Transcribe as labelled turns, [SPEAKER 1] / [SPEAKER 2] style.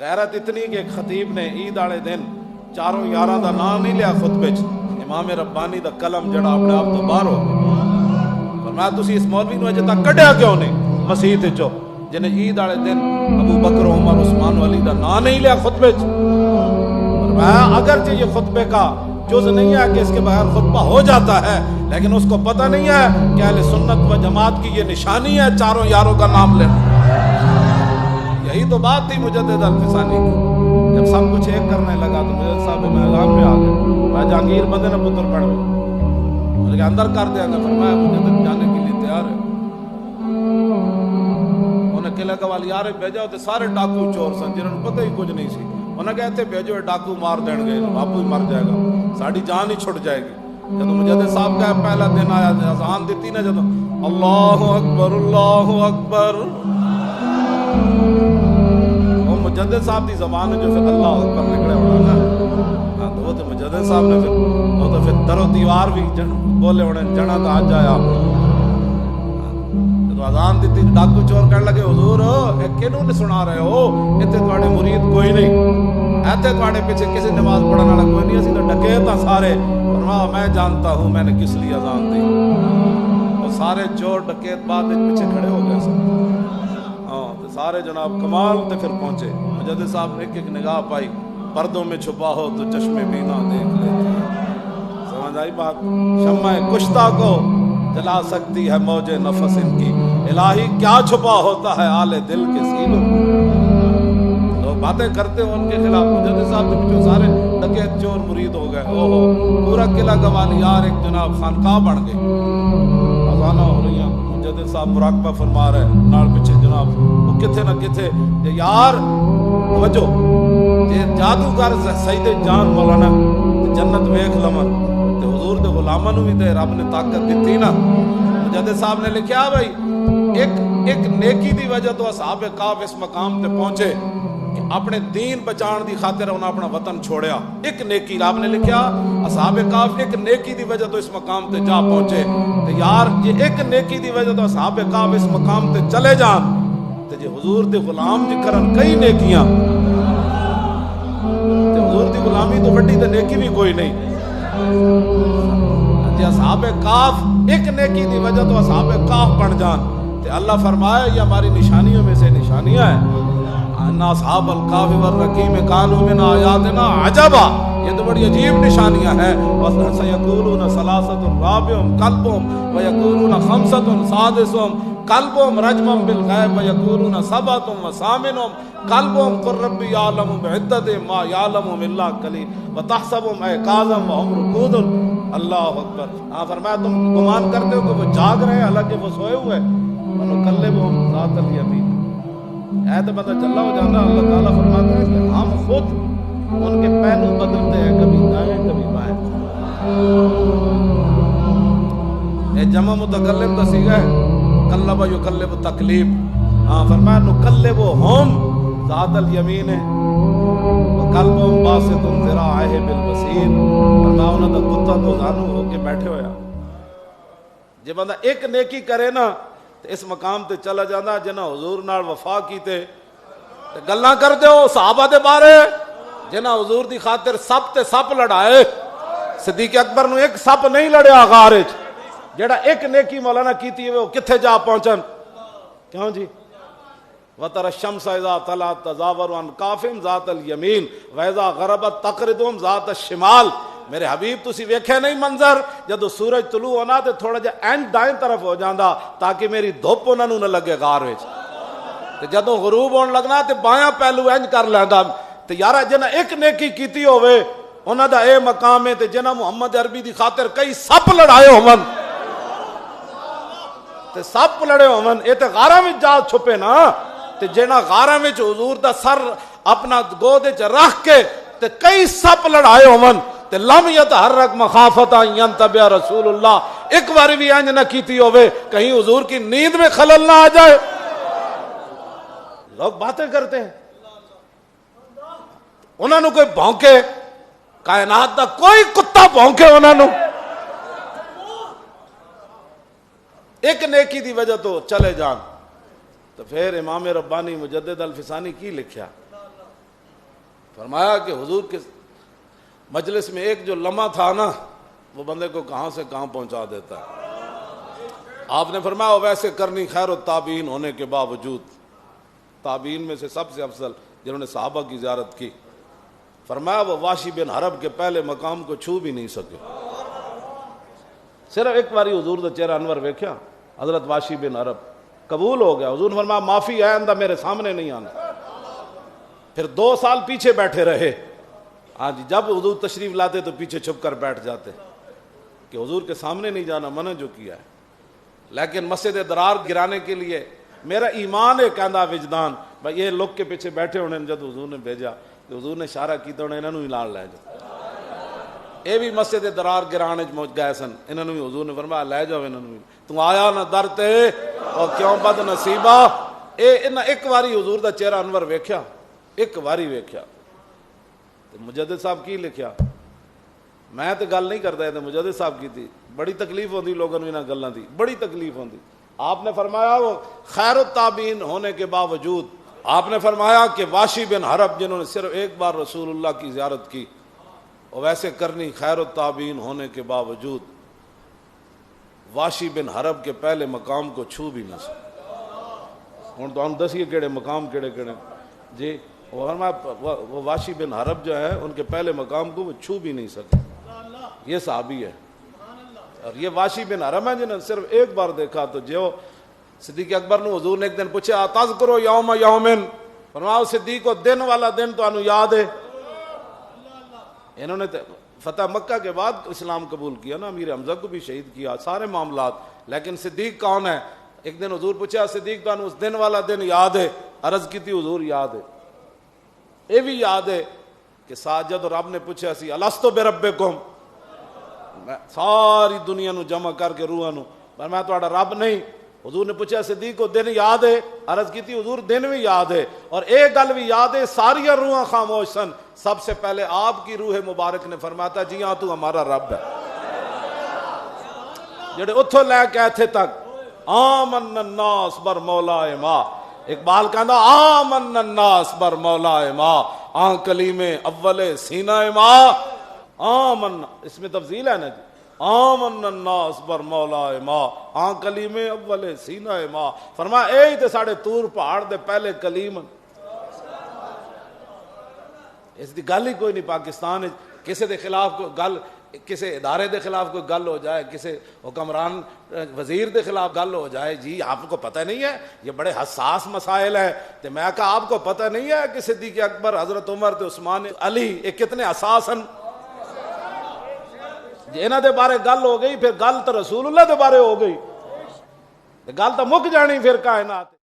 [SPEAKER 1] غیرت اتنی کہ ایک خطیب نے عید والے دن چاروں یاراں دا نام نہیں لیا خطبے چ، امام ربانی دا قلم جڑا اپنے آپ تو باہر ہو فرمایا تسی اس مولوی نو اجے تک کڈیا کیوں نہیں مسیت چو جن عید والے دن ابو بکر عمر عثمان علی دا نام نہیں لیا خطبے چ؟ فرمایا اگرچہ یہ خطبے کا جز نہیں ہے کہ اس کے بغیر خطبہ ہو جاتا ہے، لیکن اس کو پتہ نہیں ہے کہ اہل سنت و جماعت کی یہ نشانی ہے چاروں یاروں کا نام لینا۔ یہی تو بات تھی مجدد الفسانی کی، جب سب کچھ ایک کرنے لگا تو مجدد صاحب میدان پہ آ گئے، میں جہانگیر بندے نے پتر پڑھ گئے اندر کر دیا گا، فرمایا مجدد جانے کے لیے تیار ہے۔ انہیں قلعہ قوالی آرے بھیجا ہوتے سارے ڈاکو چور سن جنہوں نے پتہ ہی کچھ نہیں سی، انہیں کہتے بھیجو ڈاکو مار دین گے، باپو ہی مر جائے گا، ساڑی جان ہی چھٹ جائے گی۔ جب مجدد صاحب کا پہلا دن آیا اذان دیتی نا جب اللہ اکبر اللہ اکبر، وہ مجدد صاحب دی زبان ہے جو پھر اللہ اکبر نکلے ہونا نا، تو وہ تو مجدد صاحب نے پھر وہ تو پھر در و دیوار بھی بولے ہونے جنا تو آج آیا تو اذان دیتی ڈاکو چور کہنے لگے حضور کینوں نے سنا رہے ہو، اتنے تھوڑے مرید کوئی نہیں، ایتے تھوڑے پیچھے کسی نماز پڑھنے والا کوئی نہیں، اسی تو ڈکیت ہیں سارے۔ فرمایا میں جانتا ہوں میں نے کس لیے اذان دی، وہ سارے چور ڈکیت بعد پیچھے کھڑے ہو گئے سب، ہاں سارے جناب کمال تے پھر پہنچے۔ مجدد صاحب نے ایک ایک نگاہ پائی، پردوں میں چھپا ہو تو چشمے بینا دیکھ لیتے، سمجھ آئی بات؟ شمع کشتہ کو جلا سکتی ہے موج نفس ان کی، الہی کیا چھپا ہوتا ہے آل دل کے سینوں۔ لوگ باتیں کرتے ہو ان کے خلاف، مجدد صاحب کے پیچھے سارے ڈکیت چور مرید ہو گئے، اوہو پورا قلعہ قوالیار ایک جناب خانقاہ بن گئے، اذاناں ہو رہی ہیں، مجدد صاحب مراقبہ فرما رہے ہیں، نال پیچھے جناب وہ کتھے نہ کتھے یار توجہ جے جادوگر سید جان مولانا جنت ویکھ لمن تے حضور دے غلاماں نوں وی تے رب نے طاقت دتی نا۔ مجدد صاحب نے لکھیا بھائی ایک نیکی دی وجہ تو اصحاب کہف اس مقام تے پہنچے کہ اپنے دین بچان دی خاطر انہاں اپنا وطن چھوڑیا، ایک نیکی آپ نے لکھیا اصحاب کہف ایک نیکی دی وجہ تو اس مقام تے جا پہنچے، تے یار یہ ایک نیکی دی وجہ تو اصحاب کہف اس مقام تے چلے جان تے جے حضور دے غلام جی کرن کئی نیکیاں تے حضور دی غلامی تو بڑی تے نیکی بھی کوئی نہیں۔ جے اصحاب کہف ایک نیکی دی وجہ تو اصحاب کہف بن جان تے اللہ فرمایا یہ ہماری نشانیوں میں سے نشانیاں ہیں، ان اصحاب الکہف والرقیم کانوا من آیاتنا عجبا، یہ تو بڑی عجیب نشانیاں ہیں۔ وَسَيَقُولُونَ ثَلَاثَةٌ رَابِعُهُمْ كَلْبُهُمْ وَيَقُولُونَ خَمْسَةٌ سَادِسُهُمْ كَلْبُهُمْ رَجْمًا بِالْغَيْبِ وَيَقُولُونَ سَبْعَةٌ وَثَامِنُهُمْ كَلْبُهُمْ قُلْ رَبِّ يَعْلَمُ بِعِدَّتِهِم مَّا يَعْلَمُهُمْ إِلَّا قَلِيلٌ وَتَحْسَبُهُمْ أَيْقَاظًا وَهُمْ رُقُودٌ۔ اللہ اکبر۔ ہاں فرمایا تم گمان کرتے ہو کہ وہ جاگ رہے ہیں حالانکہ وہ سوئے ہوئے، وَنُقَلِّبُهُمْ ذَاتَ الْيَمِينِ، اے تو پتہ چلا ہو جانا اللہ تعالیٰ فرماتا ہے کہ ہم خود ان کے پہلو بدلتے ہیں، کبھی دائیں کبھی بائیں۔ یہ جمع متکلم کا صیغہ ہے، قلب یقلب تقلیب، ہاں فرمایا نقلبہم ذات الیمین وقلبہم باسط ذراعہ بالوسیل، فرمایا انہوں دا کتا تو زانو ہو کے بیٹھے ہویا۔ جب بندہ ایک نیکی کرے نا اس مقام تے چلا جانا جنہ حضور نال وفا کیتے گلاں کر دیو صحابہ دے بارے، جنہ حضور دی خاطر سب تے سب لڑائے، صدیق اکبر نو ایک سپ نہیں لڑیا غار وچ، جڑا ایک نیکی مولانا کیتی ہے وہ کتھے جا پہنچن، کیوں جی؟ وَتَرَى الشَّمْسَ إِذَا طَلَعَتْ تَزَاوَرُ عَنْ كَهْفِهِمْ ذَاتَ الْيَمِينِ وَإِذَا غَرَبَتْ تَقْرِضُهُمْ ذَاتَ الشِّمَالِ۔ میرے حبیب تسی ویکھے نہیں منظر جدو سورج طلوع ہونا تے تھوڑا جا اینڈ دائیں طرف ہو جاندا تاکہ میری دھوپ انہاں نوں نہ لگے غار وچ، تے جدو غروب ہون لگنا تے بایاں پہلو اینج کر لیندا، تے یارا جنہ ایک نیکی کیتی ہوئے انہاں دا اے مقام ہے، تے جنہ محمد عربی دی خاطر کئی سپ لڑائے ہون تے سپ لڑے ہون، اے تے غاراں وچ جا چھپے نا، تے جنہ غاراں وچ حضور دا سر اپنا گود وچ رکھ کے تے کئی سپ لڑائے ہون تے لم یتحرک مخافت ان ینتبہ رسول اللہ، ایک بار بھی انج نہ کیتی ہوئے کہیں حضور کی نیند میں خلل نہ آ جائے۔ لوگ باتیں کرتے ہیں، انہوں نے کوئی بھونکے، کائنات دا کوئی کتا بھونکے انہوں نے، ایک نیکی دی وجہ تو چلے جان۔ تو پھر امام ربانی مجدد الفسانی کی لکھیا، فرمایا کہ حضور کے مجلس میں ایک جو لمحہ تھا نا وہ بندے کو کہاں سے کہاں پہنچا دیتا ہے. آپ نے فرمایا ویسے کرنی خیر التابعین ہونے کے باوجود، تابعین میں سے سب سے افضل جنہوں نے صحابہ کی زیارت کی، فرمایا وہ واشی بن حرب کے پہلے مقام کو چھو بھی نہیں سکے. صرف ایک باری حضور دا چہرہ انور ویکھیا حضرت واشی بن حرب، قبول ہو گیا. حضور نے فرمایا معافی ہے آئندہ میرے سامنے نہیں آنا. پھر 2 سال پیچھے بیٹھے رہے. ہاں جی، جب حضور تشریف لاتے تو پیچھے چھپ کر بیٹھ جاتے کہ حضور کے سامنے نہیں جانا، منع جو کیا ہے. لیکن مسجد درار گرانے کے لیے میرا ایمان ہے کہندا وجدان بھائی یہ لوگ کے پیچھے بیٹھے ہونے جب حضور نے بھیجا تو حضور نے اشارہ کیتا ہونے انہوں ہی لال لے جاؤ. یہ بھی مسجد درار گرانے گئے سن، انہوں نے بھی حضور نے فرمایا لے جاؤ انہوں نے. تو آیا نہ در تے اور کیوں بد نصیبہ. ایک واری حضور دا چہرہ انور ویکھیا، ایک واری ویکھیا. مجدد صاحب کی لکھیا، میں تو گل نہیں کرتا ہے، مجدد صاحب کی تھی. بڑی تکلیف ہوتی لوگوں نے انہاں گلاں دی، بڑی تکلیف ہوتی. آپ نے فرمایا وہ خیر التابعین ہونے کے باوجود آپ نے فرمایا کہ واشی بن حرب جنہوں نے صرف ایک بار رسول اللہ کی زیارت کی، اور ویسے کرنی خیر التابعین ہونے کے باوجود واشی بن حرب کے پہلے مقام کو چھو بھی نہ سکے. ہوں تو ہم دسیے کیڑے مقام کیڑے جی. وہ واشی بن حرب جو ہے ان کے پہلے مقام کو وہ چھو بھی نہیں سکے. یہ صحابی ہے. اور یہ واشی بن حرب ہے جنہوں نے صرف ایک بار دیکھا. تو جو صدیق اکبر نے حضور نے ایک دن پوچھا تذکرو یوم یومن، فرمایا صدیق کو دن والا دن تو انہوں یاد ہے. انہوں نے فتح مکہ کے بعد اسلام قبول کیا نا، امیر حمزہ کو بھی شہید کیا، سارے معاملات. لیکن صدیق کون ہے؟ ایک دن حضور پوچھا صدیق تو اس دن والا دن یاد ہے؟ عرض کی تھی حضور یاد ہے. یہ بھی یاد ہے کہ ساجد رب نے پوچھا سی الستو بربکم، ساری دنیا نو جمع کر کے روحاں نو پر میں تہاڈا رب نہیں. حضور نے پوچھا صدیق کو دن یاد ہے؟ عرض کی تھی حضور دن بھی یاد ہے. اور ایک گل بھی یاد ہے، ساری روحاں خاموش سن. سب سے پہلے آپ کی روح مبارک نے فرمایا جی ہاں تو ہمارا رب ہے. جڑے اتھوں لے کے ایتھے تک آمن الناس بر مولا ما، اقبال کہندا آمن الناس بر مولا ما، آن کلیم اول سینہ ما. آمن اس میں تفضیل ہے نا جی. آمن الناس بر مولا ما، آن کلیم اول سینہ ما. فرمایا اے تے ساڑے تور پہاڑ دے پہلے کلیم. اس دی گل ہی کوئی نہیں پاکستان کسی دے خلاف کوئی گل، کسی ادارے دے خلاف کوئی گل ہو جائے، کسی حکمران وزیر دے خلاف گل ہو جائے، جی آپ کو پتہ نہیں ہے یہ بڑے حساس مسائل ہیں. تو میں کہا آپ کو پتہ نہیں ہے کہ صدیق اکبر، حضرت عمر تے عثمان علی یہ کتنے حساس ہیں. جی انہاں دے بارے گل ہو گئی پھر گل تو رسول اللہ دے بارے ہو گئی، گل تو مک جانی پھر کائنات.